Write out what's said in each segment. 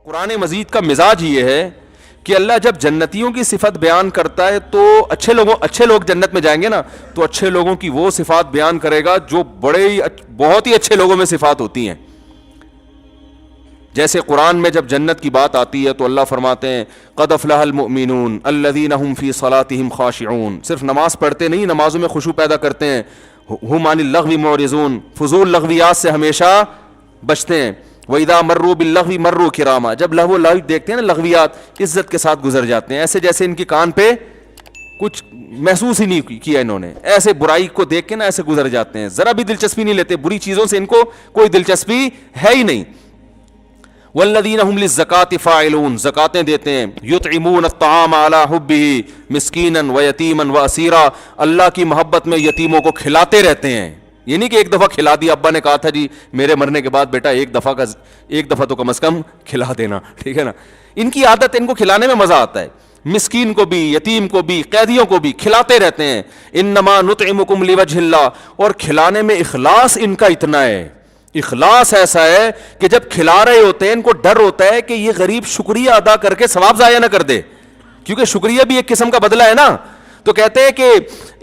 قرآن مجید کا مزاج یہ ہے کہ اللہ جب جنتیوں کی صفت بیان کرتا ہے تو اچھے لوگ جنت میں جائیں گے نا, تو اچھے لوگوں کی وہ صفات بیان کرے گا جو بہت ہی اچھے لوگوں میں صفات ہوتی ہیں. جیسے قرآن میں جب جنت کی بات آتی ہے تو اللہ فرماتے ہیں قد افلح المؤمنون الذین هم فی صلاتهم خاشعون. صرف نماز پڑھتے نہیں, نمازوں میں خشوع پیدا کرتے ہیں. هم عن اللغو معرضون, فضول لغویات سے ہمیشہ بچتے ہیں. وَإِذَا مَرُّوا بِاللَّغْوِ مَرُّوا كِرَامًا, جب لغو لعب دیکھتے ہیں نا لغویات, عزت کے ساتھ گزر جاتے ہیں, ایسے جیسے ان کی کان پہ کچھ محسوس ہی نہیں کیا انہوں نے, ایسے برائی کو دیکھ کے نا ایسے گزر جاتے ہیں, ذرا بھی دلچسپی نہیں لیتے, بری چیزوں سے ان کو کوئی دلچسپی ہے ہی نہیں. والذین هم للزکاة فاعلون, زکاتیں دیتے ہیں. یطعمون الطعام علی حبہ مسکینا ویتیما واسیرا, اللہ کی محبت میں یتیموں کو کھلاتے رہتے ہیں. یہ نہیں کہ ایک دفعہ کھلا دیا, ابا نے کہا تھا جی میرے مرنے کے بعد بیٹا ایک دفعہ تو کم از کم کھلا دینا, ٹھیک ہے نا. ان کی عادت, ان کو کھلانے میں مزہ آتا ہے. مسکین کو بھی, یتیم کو بھی, قیدیوں کو بھی کھلاتے رہتے ہیں. انما نطعمکم لوجہ اللہ, اور کھلانے میں اخلاص ان کا اتنا ہے, اخلاص ایسا ہے کہ جب کھلا رہے ہوتے ہیں ان کو ڈر ہوتا ہے کہ یہ غریب شکریہ ادا کر کے ثواب ضائع نہ کر دے, کیونکہ شکریہ بھی ایک قسم کا بدلہ ہے نا. تو کہتے ہیں کہ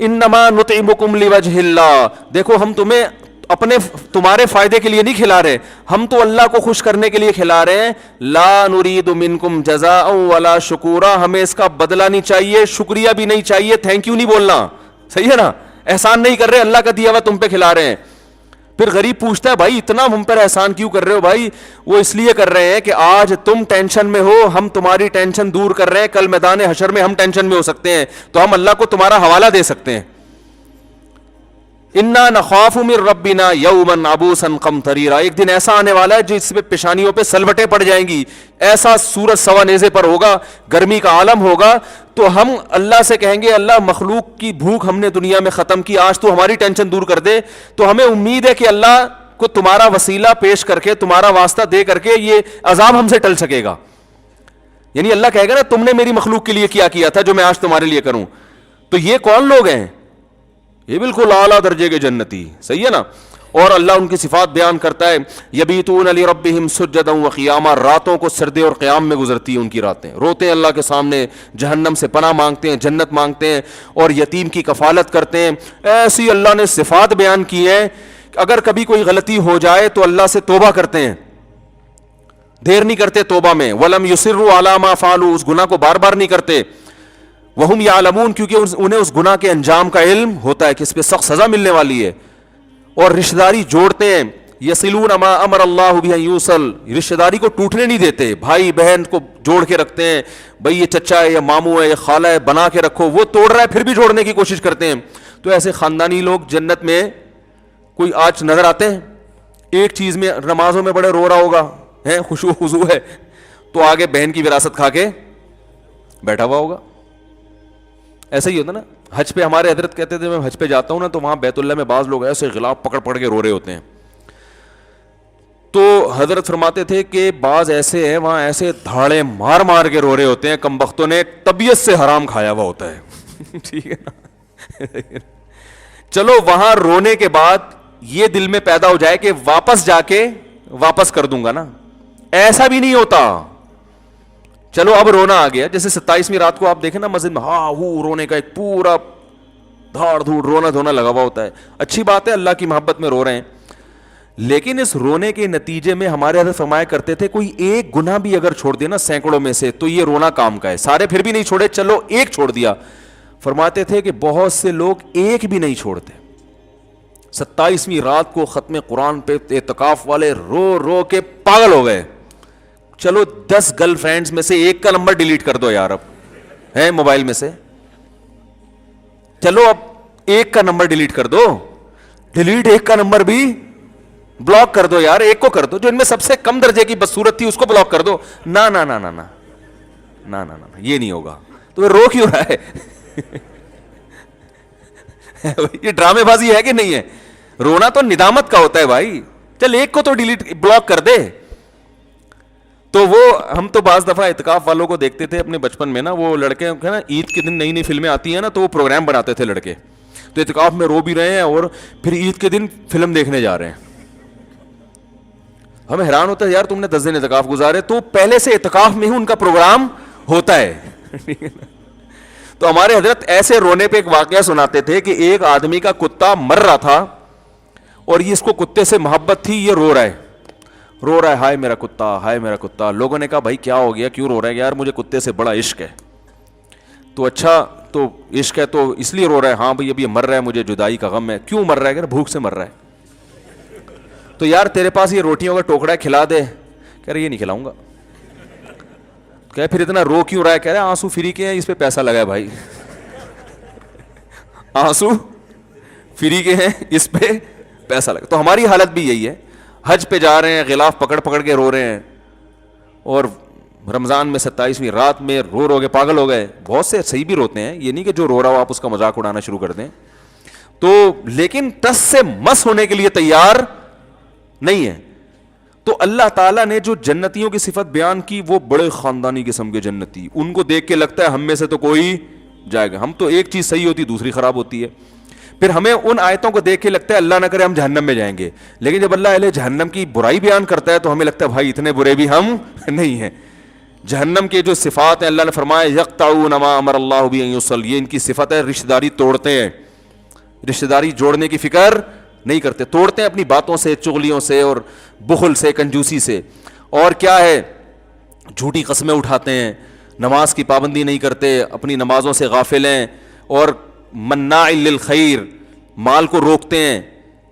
انما نطعمکم لوجہ اللہ, دیکھو ہم تمہارے فائدے کے لیے نہیں کھلا رہے, ہم تو اللہ کو خوش کرنے کے لیے کھلا رہے ہیں. لا نرید منکم جزاء ولا شکورا, ہمیں اس کا بدلہ نہیں چاہیے, شکریہ بھی نہیں چاہیے, تھینک یو نہیں بولنا, صحیح ہے نا. احسان نہیں کر رہے, اللہ کا دیا ہوا تم پہ کھلا رہے ہیں. پھر غریب پوچھتا ہے بھائی اتنا ہم پر احسان کیوں کر رہے ہو؟ بھائی وہ اس لیے کر رہے ہیں کہ آج تم ٹینشن میں ہو, ہم تمہاری ٹینشن دور کر رہے ہیں, کل میدان حشر میں ہم ٹینشن میں ہو سکتے ہیں, تو ہم اللہ کو تمہارا حوالہ دے سکتے ہیں. انا نخاف من ربنا یوما عبوسا قمطریرا, ایک دن ایسا آنے والا ہے جس پہ پیشانیوں پہ سلوٹیں پڑ جائیں گی, ایسا سورج سوا نیزے پر ہوگا, گرمی کا عالم ہوگا. تو ہم اللہ سے کہیں گے اللہ مخلوق کی بھوک ہم نے دنیا میں ختم کی, آج تو ہماری ٹینشن دور کر دے. تو ہمیں امید ہے کہ اللہ کو تمہارا وسیلہ پیش کر کے, تمہارا واسطہ دے کر کے یہ عذاب ہم سے ٹل سکے گا. یعنی اللہ کہے گا نا تم نے میری مخلوق کے لیے کیا تھا جو میں آج تمہارے لیے کروں. تو یہ کون لوگ ہیں؟ یہ بالکل اعلیٰ درجے کے جنتی, صحیح ہے نا. اور اللہ ان کی صفات بیان کرتا ہے یبیتون لربہم سجدا وقیاما, راتوں کو سجدے اور قیام میں گزرتی ہیں ان کی راتیں, روتے ہیں اللہ کے سامنے, جہنم سے پناہ مانگتے ہیں, جنت مانگتے ہیں, اور یتیم کی کفالت کرتے ہیں. ایسی اللہ نے صفات بیان کی ہے. اگر کبھی کوئی غلطی ہو جائے تو اللہ سے توبہ کرتے ہیں, دیر نہیں کرتے توبہ میں. ولم یصروا علی ما فعلوا, اس گناہ کو بار بار نہیں کرتے. وہم یعلمون, کیونکہ انہیں اس گناہ کے انجام کا علم ہوتا ہے کہ اس پہ سخت سزا ملنے والی ہے. اور رشتہ داری جوڑتے ہیں. یصلون ما امر اللہ بہ ان یوصل, رشتہ داری کو ٹوٹنے نہیں دیتے, بھائی بہن کو جوڑ کے رکھتے ہیں. بھائی یہ چچا ہے یا ماموں ہے یا خالہ ہے, بنا کے رکھو, وہ توڑ رہا ہے پھر بھی جوڑنے کی کوشش کرتے ہیں. تو ایسے خاندانی لوگ جنت میں کوئی آج نظر آتے ہیں؟ ایک چیز میں نمازوں میں بڑے رو رہا ہوگا, خشوع خضوع ہے, تو آگے بہن کی وراثت کھا کے بیٹھا ہوا ہوگا. ایسا ہی ہوتا نا. حج پہ ہمارے حضرت کہتے تھے, میں حج پہ جاتا ہوں نا تو وہاں بیت اللہ میں بعض لوگ ایسے غلاف پکڑ پکڑ کے رو رہے ہوتے ہیں. تو حضرت فرماتے تھے کہ بعض ایسے ہیں وہاں ایسے دھاڑے مار مار کے رو رہے ہوتے ہیں, کم بختوں نے طبیعت سے حرام کھایا ہوا ہوتا ہے. ٹھیک ہے نا. چلو وہاں رونے کے بعد یہ دل میں پیدا ہو جائے کہ واپس جا کے واپس کر دوں گا نا, ایسا بھی نہیں ہوتا. چلو اب رونا آ گیا, جیسے 27ویں رات کو آپ دیکھیں نا مسجد میں, رونے کا ایک پورا دھاڑ دھوڑ رونا دھونا لگا ہوا ہوتا ہے. اچھی بات ہے, اللہ کی محبت میں رو رہے ہیں, لیکن اس رونے کے نتیجے میں ہمارے حضرت فرمایا کرتے تھے کوئی ایک گناہ بھی اگر چھوڑ دے نا سینکڑوں میں سے, تو یہ رونا کام کا ہے. سارے پھر بھی نہیں چھوڑے, چلو ایک چھوڑ دیا. فرماتے تھے کہ بہت سے لوگ ایک بھی نہیں چھوڑتے. 27ویں رات کو ختم قرآن پہ اعتکاف والے رو رو کے پاگل ہو گئے. چلو 10 گرل فرینڈز میں سے ایک کا نمبر ڈیلیٹ کر دو یار, اب ہے موبائل میں سے, چلو اب ایک کا نمبر ڈیلیٹ کر دو, ڈیلیٹ ایک کا نمبر بھی بلاک کر دو یار, ایک کو کر دو جو ان میں سب سے کم درجے کی بدصورت تھی اس کو بلاک کر دو. نا نا نا نا نا نا نا نا یہ نہیں ہوگا. تو رو کیوں رہا ہے؟ یہ ڈرامے بازی ہے کہ نہیں ہے؟ رونا تو ندامت کا ہوتا ہے بھائی. چل ایک کو تو ڈیلیٹ بلاک کر دے. تو وہ ہم تو بعض دفعہ اعتکاف والوں کو دیکھتے تھے اپنے بچپن میں نا, وہ لڑکے نا عید کے دن نئی نئی فلمیں آتی ہیں نا تو وہ پروگرام بناتے تھے لڑکے, تو اعتکاف میں رو بھی رہے ہیں اور پھر عید کے دن فلم دیکھنے جا رہے ہیں. ہمیں حیران ہوتا ہے یار تم نے 10 دن اعتکاف گزارے, تو پہلے سے اعتکاف میں ہی ان کا پروگرام ہوتا ہے. تو ہمارے حضرت ایسے رونے پہ ایک واقعہ سناتے تھے کہ ایک آدمی کا کتا مر رہا تھا اور یہ اس کو کتے سے محبت تھی, یہ رو رہا ہے ہائے میرا کتا, ہائے میرا کتا. لوگوں نے کہا بھائی کیا ہو گیا, کیوں رو رہا ہے؟ یار مجھے کتے سے بڑا عشق ہے. تو اچھا تو عشق ہے تو اس لیے رو رہا ہے؟ ہاں بھائی اب یہ مر رہا ہے, مجھے جدائی کا غم ہے. کیوں مر رہا ہے؟ کہ بھوک سے مر رہا ہے. تو یار تیرے پاس یہ روٹیوں کا ٹوکرا ہے, کھلا دے. کہہ رہے یہ نہیں کھلاؤں گا. کہ پھر اتنا رو کیوں رہا ہے؟ کہہ رہے آنسو فری کے ہیں, اس پہ پیسہ لگا ہے بھائی. آنسو فری کے ہیں, اس پہ پیسہ لگا. تو ہماری حالت بھی یہی ہے, حج پہ جا رہے ہیں, غلاف پکڑ پکڑ کے رو رہے ہیں, اور رمضان میں 27ویں رات میں رو کے پاگل ہو گئے. بہت سے صحیح بھی روتے ہیں, یہ نہیں کہ جو رو رہا ہو آپ اس کا مذاق اڑانا شروع کر دیں. تو لیکن ٹس سے مس ہونے کے لیے تیار نہیں ہے. تو اللہ تعالیٰ نے جو جنتیوں کی صفت بیان کی, وہ بڑے خاندانی قسم کے جنتی, ان کو دیکھ کے لگتا ہے ہم میں سے تو کوئی جائے گا. ہم تو ایک چیز صحیح ہوتی دوسری خراب ہوتی ہے. پھر ہمیں ان آیتوں کو دیکھ کے لگتا ہے اللہ نہ کرے ہم جہنم میں جائیں گے, لیکن جب اللہ اہل جہنم کی برائی بیان کرتا ہے تو ہمیں لگتا ہے بھائی اتنے برے بھی ہم نہیں ہیں. جہنم کے جو صفات ہیں اللہ نے فرمایا یقطعون ما امر اللہ بہ ان یوصل, یہ ان کی صفت ہے رشتہ داری توڑتے ہیں, رشتہ داری جوڑنے کی فکر نہیں کرتے, توڑتے ہیں اپنی باتوں سے, چغلیوں سے, اور بخل سے, کنجوسی سے. اور کیا ہے, جھوٹی قسمیں اٹھاتے ہیں, نماز کی پابندی نہیں کرتے, اپنی نمازوں سے غافل ہیں, اور مناع للخیر, مال کو روکتے ہیں,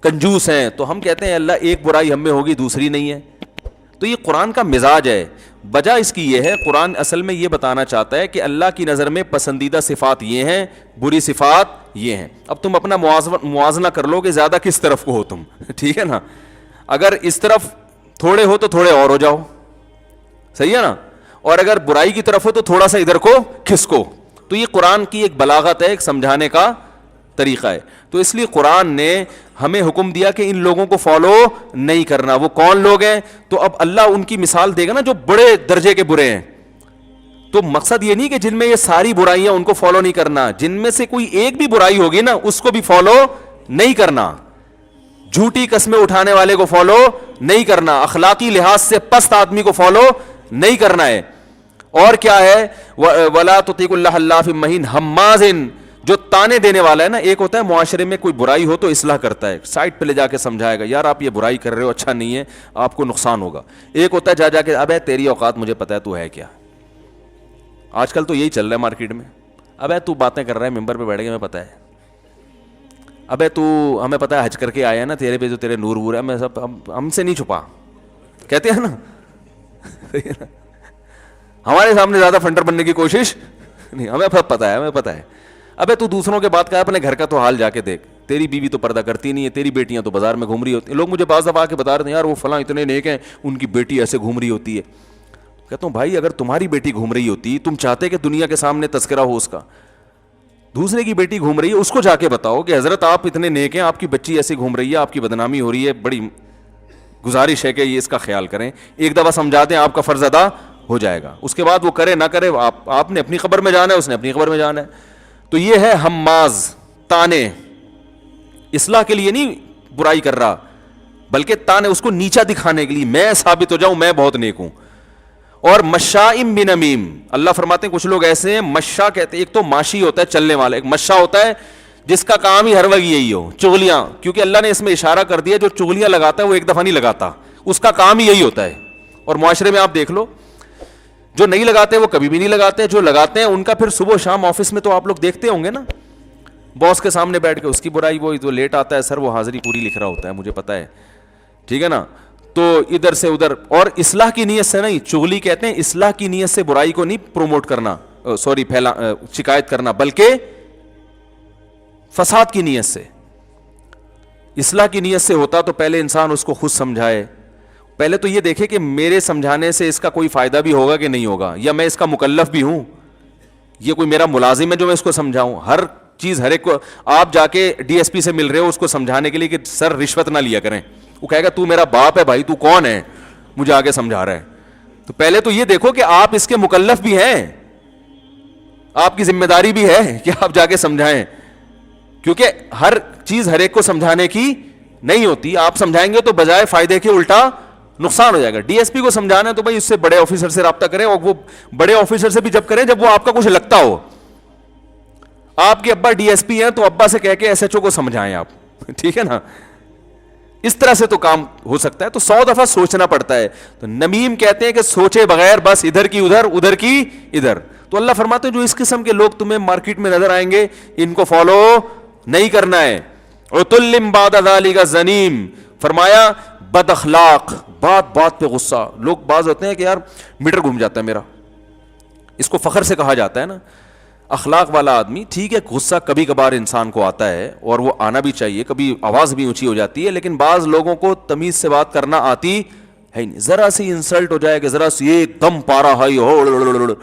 کنجوس ہیں. تو ہم کہتے ہیں اللہ ایک برائی ہم میں ہوگی دوسری نہیں ہے. تو یہ قرآن کا مزاج ہے. وجہ اس کی یہ ہے, قرآن اصل میں یہ بتانا چاہتا ہے کہ اللہ کی نظر میں پسندیدہ صفات یہ ہیں, بری صفات یہ ہیں. اب تم اپنا موازنہ کر لو کہ زیادہ کس طرف کو ہو تم, ٹھیک ہے نا. اگر اس طرف تھوڑے ہو تو تھوڑے اور ہو جاؤ, صحیح ہے نا, اور اگر برائی کی طرف ہو تو تھوڑا سا ادھر کو کھسکو. تو یہ قرآن کی ایک بلاغت ہے, ایک سمجھانے کا طریقہ ہے. تو اس لیے قرآن نے ہمیں حکم دیا کہ ان لوگوں کو فالو نہیں کرنا. وہ کون لوگ ہیں؟ تو اب اللہ ان کی مثال دے گا نا جو بڑے درجے کے برے ہیں. تو مقصد یہ نہیں کہ جن میں یہ ساری برائیاں ان کو فالو نہیں کرنا, جن میں سے کوئی ایک بھی برائی ہوگی نا اس کو بھی فالو نہیں کرنا. جھوٹی قسمیں اٹھانے والے کو فالو نہیں کرنا, اخلاقی لحاظ سے پست آدمی کو فالو نہیں کرنا ہے. اور کیا ہے, وَلَا تُطِيعُوا اللَّهَ اللَّافِ مَهِينٍ ہمازن, جو تانے دینے والا ہے نا. ایک ہوتا ہے معاشرے میں کوئی برائی ہو تو اصلاح کرتا ہے, سائٹ پہ لے جا کے سمجھائے گا یار آپ یہ برائی کر رہے ہو, اچھا نہیں ہے, آپ کو نقصان ہوگا. ایک ہوتا ہے جا کے ابے تیری اوقات مجھے پتا ہے تو ہے کیا. آج کل تو یہی چل رہا ہے مارکیٹ میں, ابے تو باتیں کر رہا ہے ممبر پہ بیٹھ کے, ہمیں پتا ہے, ابے تو ہمیں پتا ہے حج کر کے آیا نا, تیرے پہ جو تیرے نور وور ہے, میں سب ہم سے نہیں چھپا, کہتے ہیں نا. ہمارے سامنے زیادہ فنڈر بننے کی کوشش نہیں, ہمیں پتا ہے, ہمیں پتا ہے. ابے تو دوسروں کے بات کا اپنے گھر کا تو حال جا کے دیکھ, تیری بیوی تو پردہ کرتی نہیں ہے, تیری بیٹیاں تو بازار میں گھوم رہی ہوتی ہیں. لوگ مجھے بعض دفعہ آ کے بتا رہے ہیں یار وہ فلاں اتنے نیک ہیں, ان کی بیٹی ایسے گھوم رہی ہوتی ہے. کہتا ہوں بھائی اگر تمہاری بیٹی گھوم رہی ہوتی, تم چاہتے کہ دنیا کے سامنے تذکرہ ہو اس کا, دوسرے کی بیٹی گھوم رہی ہے اس کو جا کے بتاؤ کہ حضرت آپ اتنے نیک ہیں, آپ کی بچی ایسے گھوم رہی ہے, آپ کی بدنامی ہو رہی ہے, بڑی گزارش ہے کہ یہ اس کا خیال کریں. ایک دفعہ سمجھا دیں, آپ کا فرض ادا ہو جائے گا. اس کے بعد وہ کرے نہ کرے, آپ نے اپنی خبر میں جانا ہے, اس نے اپنی خبر میں جانا ہے. تو یہ ہے ہماز, تانے, اصلاح کے لیے نہیں برائی کر رہا بلکہ تانے, اس کو نیچا دکھانے کے لیے, میں ثابت ہو جاؤں میں بہت نیک ہوں. اور مشائم بنمیم, اللہ فرماتے ہیں کچھ لوگ ایسے ہیں, مشا کہتے ہیں, ایک تو ماشی ہوتا ہے چلنے والا, ایک مشا ہوتا ہے جس کا کام ہی ہر وقت یہی ہو, چغلیاں. کیونکہ اللہ نے اس میں اشارہ کر دیا جو چغلیاں لگاتا ہے وہ ایک دفعہ نہیں لگاتا, اس کا کام ہی یہی ہوتا ہے. اور معاشرے میں آپ دیکھ لو, جو نہیں لگاتے وہ کبھی بھی نہیں لگاتے, جو لگاتے ہیں ان کا پھر صبح و شام آفس میں تو آپ لوگ دیکھتے ہوں گے نا, باس کے سامنے بیٹھ کے اس کی برائی, وہ جو لیٹ آتا ہے سر وہ حاضری پوری لکھ رہا ہوتا ہے, مجھے پتا ہے, ٹھیک ہے نا. تو ادھر سے ادھر, اور اصلاح کی نیت سے نہیں, چغلی کہتے ہیں اصلاح کی نیت سے برائی کو نہیں پروموٹ کرنا, شکایت کرنا, بلکہ فساد کی نیت سے. اصلاح کی نیت سے ہوتا تو پہلے انسان اس کو خود سمجھائے, پہلے تو یہ دیکھے کہ میرے سمجھانے سے اس کا کوئی فائدہ بھی ہوگا کہ نہیں ہوگا, یا میں اس کا مکلف بھی ہوں, یہ کوئی میرا ملازم ہے جو میں اس کو سمجھاؤں. ہر چیز ہر ایک کو آپ جا کے ڈی ایس پی سے مل رہے ہو اس کو سمجھانے کے لیے کہ سر رشوت نہ لیا کریں, وہ کہے گا تو میرا باپ ہے بھائی, تو کون ہے مجھے آگے سمجھا رہا ہے. تو پہلے تو یہ دیکھو کہ آپ اس کے مکلف بھی ہیں, آپ کی ذمہ داری بھی ہے کہ آپ جا کے سمجھائیں, کیونکہ ہر چیز ہر ایک کو سمجھانے کی نہیں ہوتی. آپ سمجھائیں گے تو بجائے فائدے کے الٹا نقصان ہو جائے گا. ڈی ایس پی کو سمجھانا ہے تو بھائی اس سے بڑے آفیسر سے رابطہ کریں, اور وہ بڑے آفیسر سے بھی جب کریں جب وہ آپ کا کچھ لگتا ہو. آپ کے ابا ڈی ایس پی ہیں تو ابا سے کہہ کے ایس ایچ او کو سمجھائیں آپ, ٹھیک ہے نا. اس طرح سے تو کام ہو سکتا ہے. تو 100 دفعہ سوچنا پڑتا ہے. تو نمیم کہتے ہیں کہ سوچے بغیر بس ادھر کی ادھر, ادھر کی ادھر. تو اللہ فرماتے ہیں جو اس قسم کے لوگ تمہیں مارکیٹ میں نظر آئیں گے ان کو فالو نہیں کرنا ہے. عتل بعد ذلک زنیم, فرمایا بد اخلاق, بات بات پہ غصہ. لوگ بعض ہوتے ہیں کہ یار میٹر گھوم جاتا ہے میرا, اس کو فخر سے کہا جاتا ہے نا. اخلاق والا آدمی, ٹھیک ہے غصہ کبھی کبھار انسان کو آتا ہے اور وہ آنا بھی چاہیے, کبھی آواز بھی اونچی ہو جاتی ہے, لیکن بعض لوگوں کو تمیز سے بات کرنا آتی ہے نہیں. ذرا سی انسلٹ ہو جائے کہ ذرا سی ایک دم پارا ہائی ہو,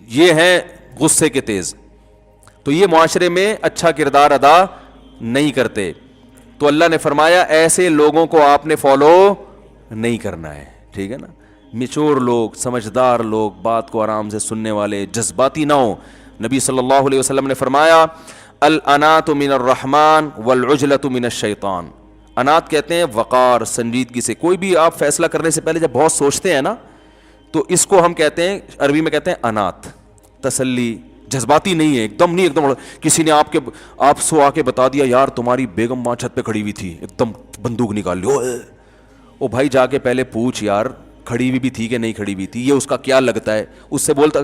یہ ہیں غصے کے تیز. تو یہ معاشرے میں اچھا کردار ادا نہیں کرتے. تو اللہ نے فرمایا ایسے لوگوں کو آپ نے فالو نہیں کرنا ہے, ٹھیک ہے نا. میچور لوگ, سمجھدار لوگ, بات کو آرام سے سننے والے, جذباتی نہ ہو. نبی صلی اللہ علیہ وسلم نے فرمایا الانات من الرحمن والعجلۃ من الشیطان. انات کہتے ہیں وقار, سنجیدگی سے. کوئی بھی آپ فیصلہ کرنے سے پہلے جب بہت سوچتے ہیں نا, تو اس کو ہم کہتے ہیں, عربی میں کہتے ہیں انات, تسلی. جذباتی نہیں ہے, ایک دم نہیں, ایک دم کسی نے آپ سو آ کے بتا دیا یار تمہاری بیگم وہاں چھت پہ کھڑی ہوئی تھی, ایک دم بندوق نکال لی, او بھائی جا کے پہلے پوچھ یار کھڑی ہوئی بھی تھی کہ نہیں کھڑی ہوئی تھی, یہ اس کا کیا لگتا ہے. اس سے بولتا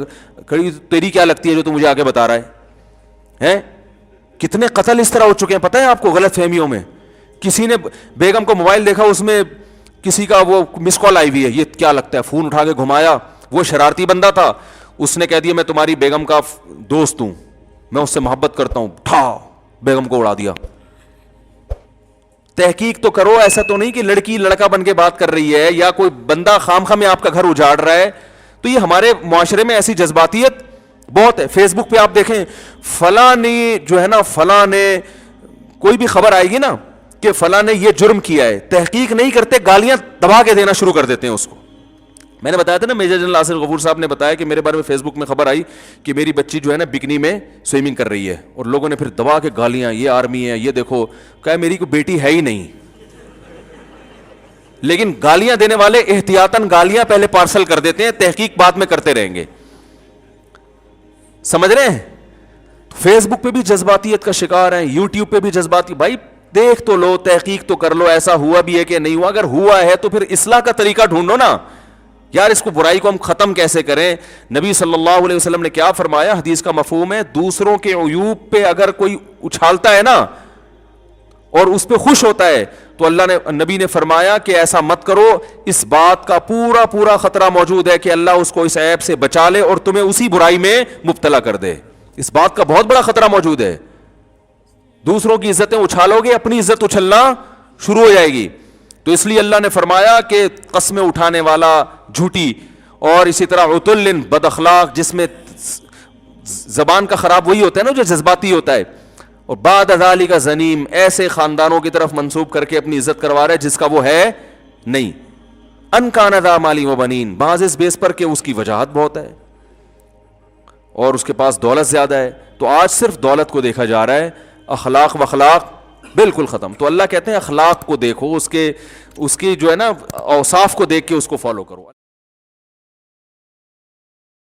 کھڑی تیری کیا لگتی ہے جو تو مجھے آگے بتا رہا ہے. کتنے قتل اس طرح ہو چکے ہیں پتہ ہے آپ کو, غلط فہمیوں میں. کسی نے بیگم کو موبائل دیکھا, اس میں کسی کا وہ مس کال آئی ہوئی ہے, یہ کیا لگتا ہے, فون اٹھا کے گھمایا. وہ شرارتی بندہ تھا, اس نے کہہ دیا میں تمہاری بیگم کا دوست ہوں, میں اس سے محبت کرتا ہوں, بیگم کو اڑا دیا. تحقیق تو کرو, ایسا تو نہیں کہ لڑکی لڑکا بن کے بات کر رہی ہے یا کوئی بندہ خام میں آپ کا گھر اجاڑ رہا ہے. تو یہ ہمارے معاشرے میں ایسی جذباتیت بہت ہے. فیس بک پہ آپ دیکھیں فلاں نے جو ہے نا, فلاں نے کوئی بھی خبر آئے گی نا کہ فلاں نے یہ جرم کیا ہے, تحقیق نہیں کرتے, گالیاں دبا کے دینا شروع کر دیتے ہیں اس کو. میں نے بتایا تھا نا, میجر جنرل آصف غفور صاحب نے بتایا کہ میرے بارے میں فیس بک میں خبر آئی کہ میری بچی جو ہے نا بکنی میں سوئمنگ کر رہی ہے, اور لوگوں نے پھر دبا کے گالیاں, یہ آرمی ہے, یہ دیکھو. کہا میری کوئی بیٹی ہے ہی نہیں, لیکن گالیاں دینے والے احتیاطاً گالیاں پہلے پارسل کر دیتے ہیں, تحقیق بعد میں کرتے رہیں گے. سمجھ رہے ہیں؟ فیس بک پہ بھی جذباتیت کا شکار ہیں, یوٹیوب پہ بھی جذباتی. بھائی دیکھ تو لو, تحقیق تو کر لو, ایسا ہوا بھی ہے کہ نہیں ہوا. اگر ہوا ہے تو پھر اصلاح کا طریقہ ڈھونڈو نا یار, اس کو برائی کو ہم ختم کیسے کریں. نبی صلی اللہ علیہ وسلم نے کیا فرمایا, حدیث کا مفہوم ہے دوسروں کے عیوب پہ اگر کوئی اچھالتا ہے نا اور اس پہ خوش ہوتا ہے تو اللہ نے, نبی نے فرمایا کہ ایسا مت کرو, اس بات کا پورا پورا خطرہ موجود ہے کہ اللہ اس کو اس عیب سے بچا لے اور تمہیں اسی برائی میں مبتلا کر دے. اس بات کا بہت بڑا خطرہ موجود ہے. دوسروں کی عزتیں اچھالو گے, اپنی عزت اچھلنا شروع ہو جائے گی. تو اس لیے اللہ نے فرمایا کہ قسمیں اٹھانے والا جھوٹی, اور اسی طرح عتل بد اخلاق, جس میں زبان کا خراب وہی ہوتا ہے نا جو جذباتی ہوتا ہے. اور بعد ذالک زنیم, ایسے خاندانوں کی طرف منسوب کر کے اپنی عزت کروا رہا ہے جس کا وہ ہے نہیں. ان کان ذا مال و بنین, بعض اس بیس پر کہ اس کی وجاہت بہت ہے اور اس کے پاس دولت زیادہ ہے. تو آج صرف دولت کو دیکھا جا رہا ہے, اخلاق و اخلاق بالکل ختم. تو اللہ کہتے ہیں اخلاق کو دیکھو, اس کے جو ہے نا اوصاف کو دیکھ کے اس کو فالو کرو.